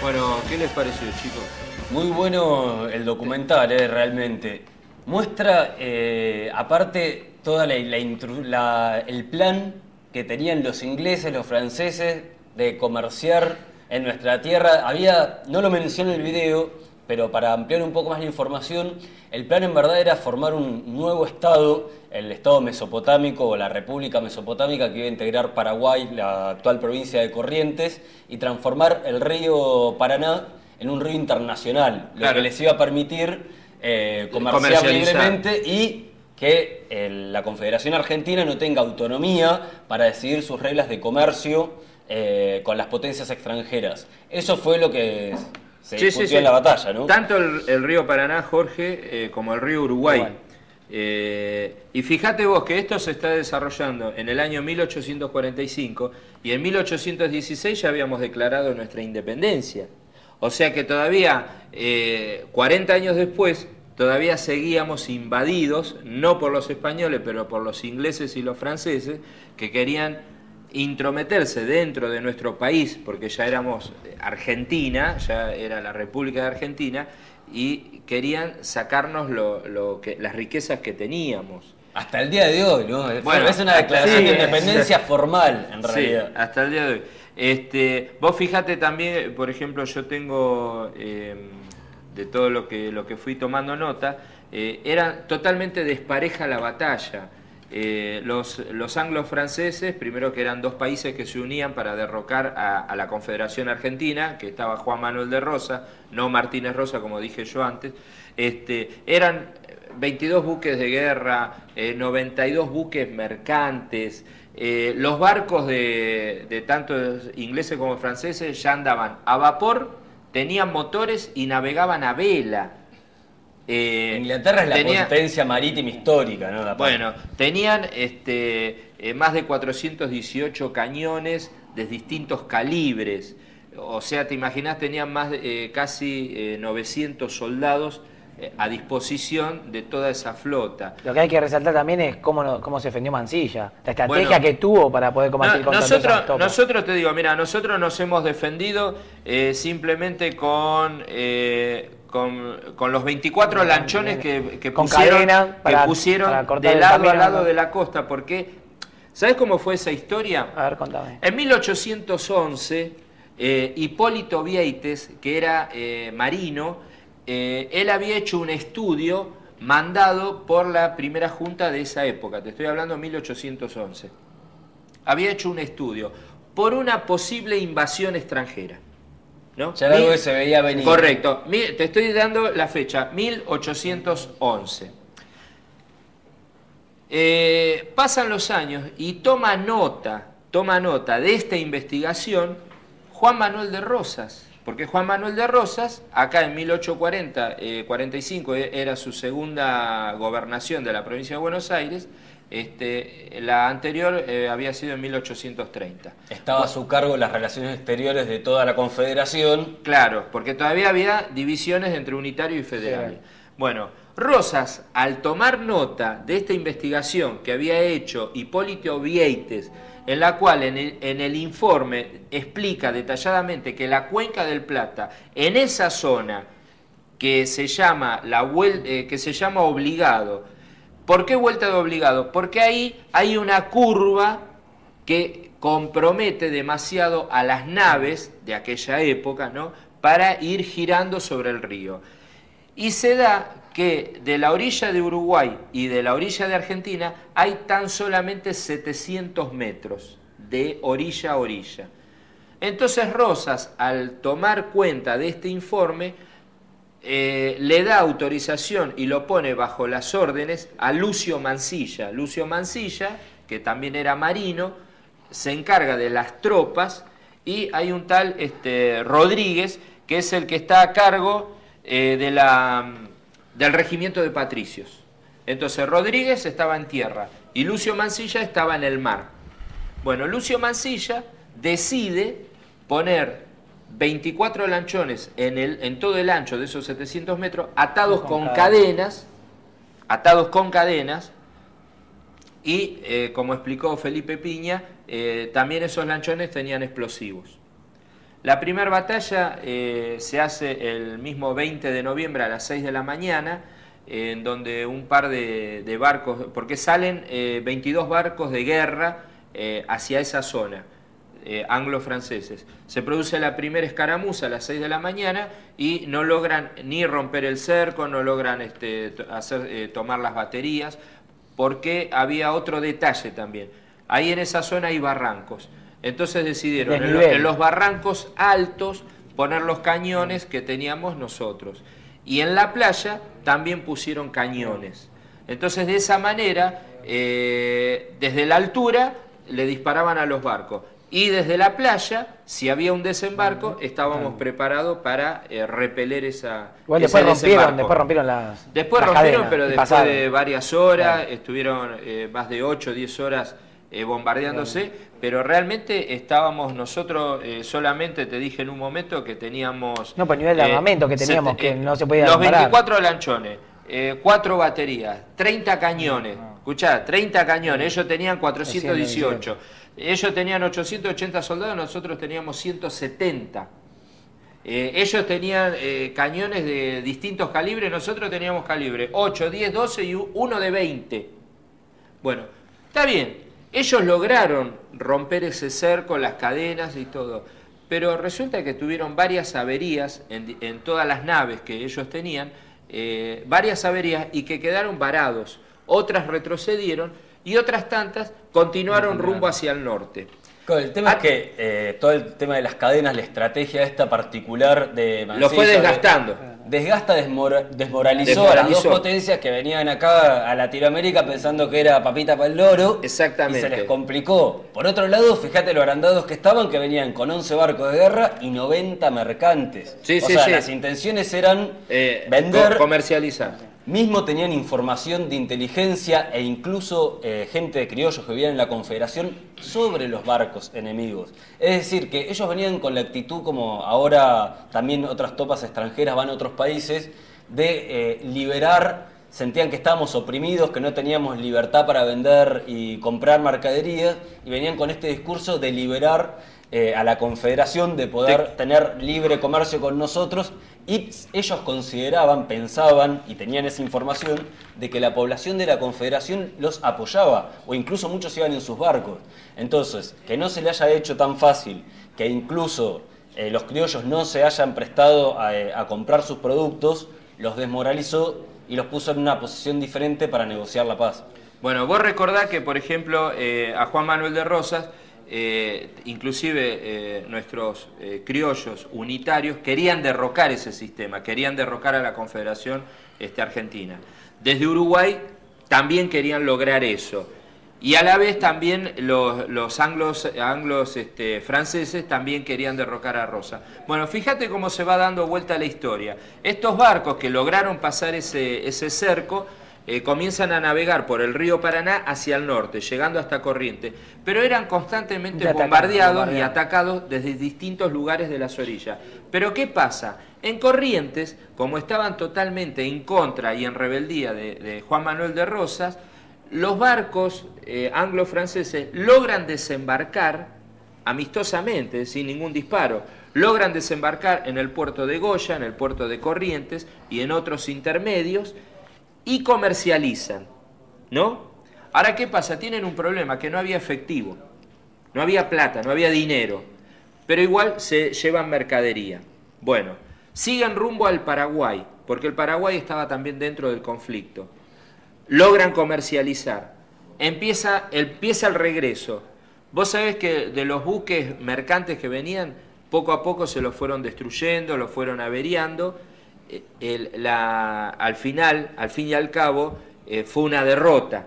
Bueno, ¿qué les pareció, chicos? Muy bueno el documental, realmente. Muestra, aparte, toda el plan que tenían los ingleses, los franceses, de comerciar en nuestra tierra. No lo menciono en el video, pero para ampliar un poco más la información, el plan en verdad era formar un nuevo estado, el estado mesopotámico o la República Mesopotámica, que iba a integrar Paraguay, la actual provincia de Corrientes, y transformar el río Paraná en un río internacional, lo que les iba a permitir comerciar libremente y que la Confederación Argentina no tenga autonomía para decidir sus reglas de comercio con las potencias extranjeras. Eso fue lo que se discutió en la batalla, ¿no? Tanto el río Paraná, Jorge, como el río Uruguay. Y fíjate vos que esto se está desarrollando en el año 1845 y en 1816 ya habíamos declarado nuestra independencia. O sea que todavía, 40 años después, todavía seguíamos invadidos, no por los españoles, pero por los ingleses y los franceses, que querían intrometerse dentro de nuestro país, porque ya éramos Argentina, ya era la República de Argentina, y querían sacarnos las riquezas que teníamos. Hasta el día de hoy, ¿no? Bueno, es una declaración de independencia formal, en realidad. Sí, hasta el día de hoy. Vos fijate también, por ejemplo, yo tengo, de todo lo que fui tomando nota, era totalmente despareja la batalla. Los anglo-franceses, primero que eran dos países que se unían para derrocar a la Confederación Argentina, que estaba Juan Manuel de Rosas, no Martínez Rosa, como dije yo antes, eran 22 buques de guerra, 92 buques mercantes. Los barcos de tanto ingleses como franceses ya andaban a vapor, tenían motores y navegaban a vela. Inglaterra es la potencia marítima histórica, ¿no? Bueno, tenían más de 418 cañones de distintos calibres. O sea, te imaginás, tenían casi 900 soldados a disposición de toda esa flota. Lo que hay que resaltar también es cómo se defendió Mansilla, la estrategia que tuvo para poder combatir contra nosotros, te digo, mira, nosotros nos hemos defendido simplemente con los 24 lanchones que pusieron de lado a lado de la costa, porque ¿sabes cómo fue esa historia? A ver, contame. En 1811, Hipólito Vieites, que era marino, él había hecho un estudio mandado por la primera junta de esa época, te estoy hablando de 1811. Había hecho un estudio por una posible invasión extranjera, ¿no? Ya algo que se veía venir. Correcto. Te estoy dando la fecha, 1811. Pasan los años y toma nota de esta investigación Juan Manuel de Rosas. Porque Juan Manuel de Rosas, acá en 1845, era su segunda gobernación de la provincia de Buenos Aires. La anterior había sido en 1830. Estaba a su cargo las relaciones exteriores de toda la Confederación. Claro, porque todavía había divisiones entre unitario y federal. Sí. Bueno, Rosas, al tomar nota de esta investigación que había hecho Hipólito Vieites, en la cual en el informe explica detalladamente que la Cuenca del Plata, en esa zona que se llama Obligado. ¿Por qué vuelta de Obligado? Porque ahí hay una curva que compromete demasiado a las naves de aquella época, ¿no?, para ir girando sobre el río. Y se da que de la orilla de Uruguay y de la orilla de Argentina hay tan solamente 700 metros de orilla a orilla. Entonces Rosas, al tomar cuenta de este informe, le da autorización y lo pone bajo las órdenes a Lucio Mansilla. Lucio Mansilla, que también era marino, se encarga de las tropas, y hay un tal Rodríguez, que es el que está a cargo del regimiento de patricios. Entonces Rodríguez estaba en tierra y Lucio Mansilla estaba en el mar. Bueno, Lucio Mansilla decide poner 24 lanchones en todo el ancho de esos 700 metros, atados con cadenas, y como explicó Felipe Piña, también esos lanchones tenían explosivos. La primera batalla se hace el mismo 20 de noviembre a las 6 de la mañana, en donde un par de barcos, porque salen 22 barcos de guerra hacia esa zona, anglo-franceses. Se produce la primera escaramuza a las 6 de la mañana y no logran ni romper el cerco, no logran tomar las baterías, porque había otro detalle también. Ahí en esa zona hay barrancos. Entonces decidieron en los barrancos altos poner los cañones que teníamos nosotros. Y en la playa también pusieron cañones. Entonces de esa manera, desde la altura, le disparaban a los barcos. Y desde la playa, si había un desembarco, estábamos preparados para repeler esa. Igual después rompieron las. Después las rompieron, cadenas, pero después de varias horas, estuvieron más de 8 o 10 horas bombardeándose, pero realmente estábamos nosotros, solamente te dije en un momento que teníamos... No, pues nivel de armamento que teníamos, que no se podía los comparar. 24 lanchones, 4 baterías, 30 cañones, escuchá, 30 cañones, ellos tenían 418, ellos tenían 880 soldados, nosotros teníamos 170. Ellos tenían cañones de distintos calibres, nosotros teníamos calibre 8, 10, 12 y uno de 20. Bueno, está bien. Ellos lograron romper ese cerco, las cadenas y todo, pero resulta que tuvieron varias averías en todas las naves que ellos tenían, varias averías y que quedaron varados. Otras retrocedieron y otras tantas continuaron rumbo hacia el norte. El tema es que todo el tema de las cadenas, la estrategia esta particular de Mansilla, lo fue desgastando. Desmoralizó a las dos potencias que venían acá a Latinoamérica pensando que era papita para el loro. Exactamente. Y se les complicó. Por otro lado, fíjate lo agrandados que estaban, que venían con 11 barcos de guerra y 90 mercantes. Sí, o sea, las intenciones eran vender, comercializar. Mismo tenían información de inteligencia e incluso gente de criollos que vivían en la Confederación sobre los barcos enemigos. Es decir, que ellos venían con la actitud, como ahora también otras tropas extranjeras van a otros países, de liberar, sentían que estábamos oprimidos, que no teníamos libertad para vender y comprar mercaderías, y venían con este discurso de liberar a la Confederación, de poder tener libre comercio con nosotros. Y ellos consideraban, pensaban y tenían esa información de que la población de la Confederación los apoyaba, o incluso muchos iban en sus barcos. Entonces, que no se le haya hecho tan fácil, que incluso los criollos no se hayan prestado a comprar sus productos, los desmoralizó y los puso en una posición diferente para negociar la paz. Bueno, vos recordás que, por ejemplo, a Juan Manuel de Rosas, inclusive nuestros criollos unitarios querían derrocar ese sistema, querían derrocar a la Confederación Argentina. Desde Uruguay también querían lograr eso. Y a la vez también los anglos franceses también querían derrocar a Rosas. Bueno, fíjate cómo se va dando vuelta la historia. Estos barcos que lograron pasar ese cerco, comienzan a navegar por el río Paraná hacia el norte, llegando hasta Corrientes, pero eran constantemente bombardeados y atacados desde distintos lugares de las orillas. Pero ¿qué pasa? En Corrientes, como estaban totalmente en contra y en rebeldía de Juan Manuel de Rosas, los barcos anglo-franceses logran desembarcar amistosamente, sin ningún disparo, logran desembarcar en el puerto de Goya, en el puerto de Corrientes y en otros intermedios, y comercializan, ¿no? Ahora, ¿qué pasa? Tienen un problema, que no había efectivo, no había plata, no había dinero, pero igual se llevan mercadería. Bueno, siguen rumbo al Paraguay, porque el Paraguay estaba también dentro del conflicto. Logran comercializar, empieza el regreso. Vos sabés que de los buques mercantes que venían, poco a poco se los fueron destruyendo, los fueron averiando. Al fin y al cabo, fue una derrota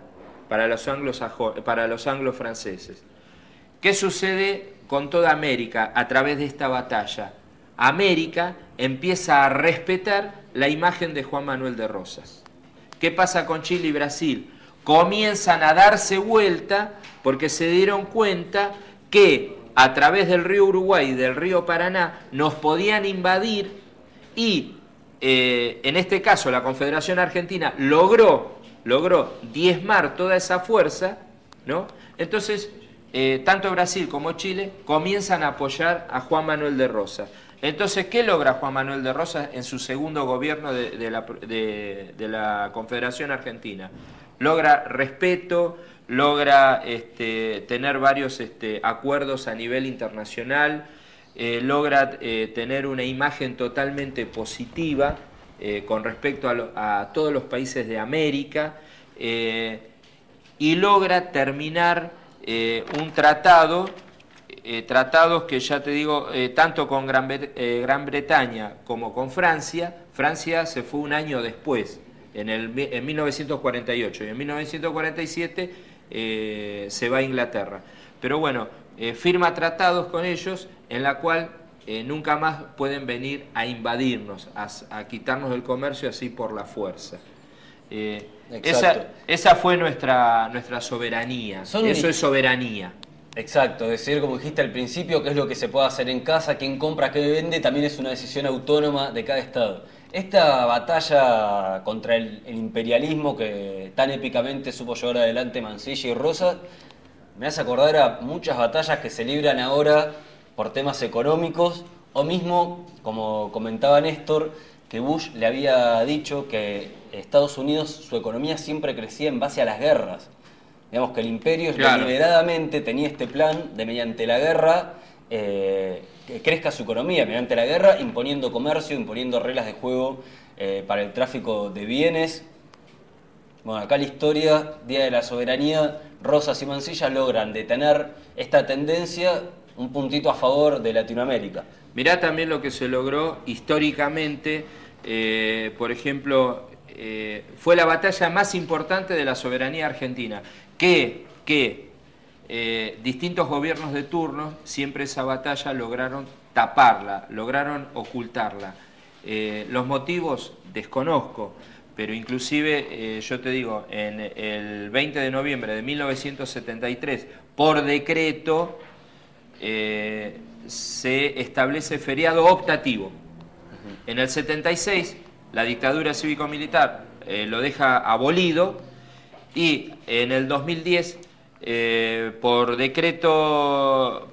para los anglo-franceses. ¿Qué sucede con toda América a través de esta batalla? América empieza a respetar la imagen de Juan Manuel de Rosas. ¿Qué pasa con Chile y Brasil? Comienzan a darse vuelta porque se dieron cuenta que a través del río Uruguay y del río Paraná nos podían invadir y en este caso la Confederación Argentina logró diezmar toda esa fuerza, ¿no? Entonces tanto Brasil como Chile comienzan a apoyar a Juan Manuel de Rosas. Entonces, ¿qué logra Juan Manuel de Rosas en su segundo gobierno de la Confederación Argentina? Logra respeto, logra tener varios acuerdos a nivel internacional, logra tener una imagen totalmente positiva con respecto a todos los países de América, y logra terminar un tratado, tratados que ya te digo, tanto con Gran Bretaña como con Francia. Francia se fue un año después, en 1948, y en 1947 se va a Inglaterra. Pero bueno, firma tratados con ellos en la cual nunca más pueden venir a invadirnos, a quitarnos el comercio así por la fuerza. Esa fue nuestra soberanía. Eso es soberanía. Exacto, es decir, como dijiste al principio, qué es lo que se puede hacer en casa, quién compra, qué vende, también es una decisión autónoma de cada estado. Esta batalla contra el imperialismo que tan épicamente supo llevar adelante Mansilla y Rosas, me hace acordar a muchas batallas que se libran ahora por temas económicos, o mismo, como comentaba Néstor, que Bush le había dicho que Estados Unidos, su economía siempre crecía en base a las guerras. Digamos que el imperio deliberadamente tenía este plan de, mediante la guerra, que crezca su economía, mediante la guerra, imponiendo comercio, imponiendo reglas de juego para el tráfico de bienes. Bueno, acá la historia, Día de la Soberanía, Rosas y Mansilla logran detener esta tendencia, un puntito a favor de Latinoamérica. Mirá también lo que se logró históricamente, por ejemplo, fue la batalla más importante de la soberanía argentina, que distintos gobiernos de turno, siempre esa batalla lograron taparla, lograron ocultarla. Los motivos desconozco, pero inclusive, yo te digo, en el 20 de noviembre de 1973, por decreto, se establece feriado optativo. En el 76, la dictadura cívico-militar lo deja abolido, y en el 2010, por el decreto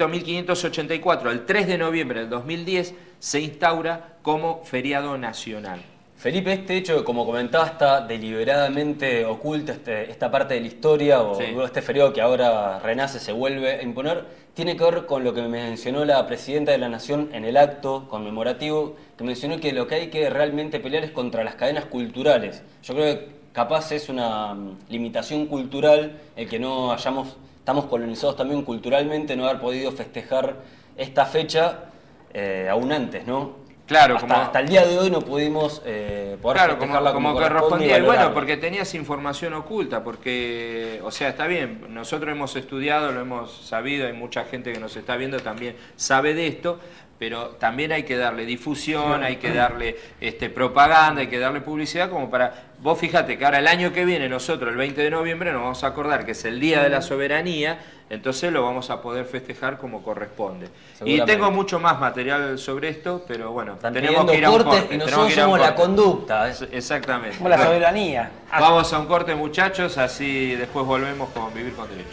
1584, el 3 de noviembre del 2010, se instaura como feriado nacional. Felipe, este hecho, como comentaba, está deliberadamente oculta, esta parte de la historia, o Sí. este feriado que ahora renace, se vuelve a imponer, tiene que ver con lo que mencionó la presidenta de la Nación en el acto conmemorativo, que mencionó que lo que hay que realmente pelear es contra las cadenas culturales. Yo creo que capaz es una limitación cultural el que no estamos colonizados también culturalmente, no haber podido festejar esta fecha aún antes, ¿no? Claro, hasta el día de hoy no pudimos poder festejarla como correspondía. Y bueno, porque tenías información oculta, porque, o sea, está bien, nosotros hemos estudiado, lo hemos sabido, hay mucha gente que nos está viendo también sabe de esto, pero también hay que darle difusión, hay que darle propaganda, hay que darle publicidad como para... Vos fíjate que ahora el año que viene nosotros, el 20 de noviembre, nos vamos a acordar que es el Día de la Soberanía, entonces lo vamos a poder festejar como corresponde. Y tengo mucho más material sobre esto, pero bueno, tenemos que ir a un corte. Y nosotros somos la conducta. Exactamente. Como la soberanía. Vamos a un corte, muchachos, así después volvemos con Vivir con Derecho.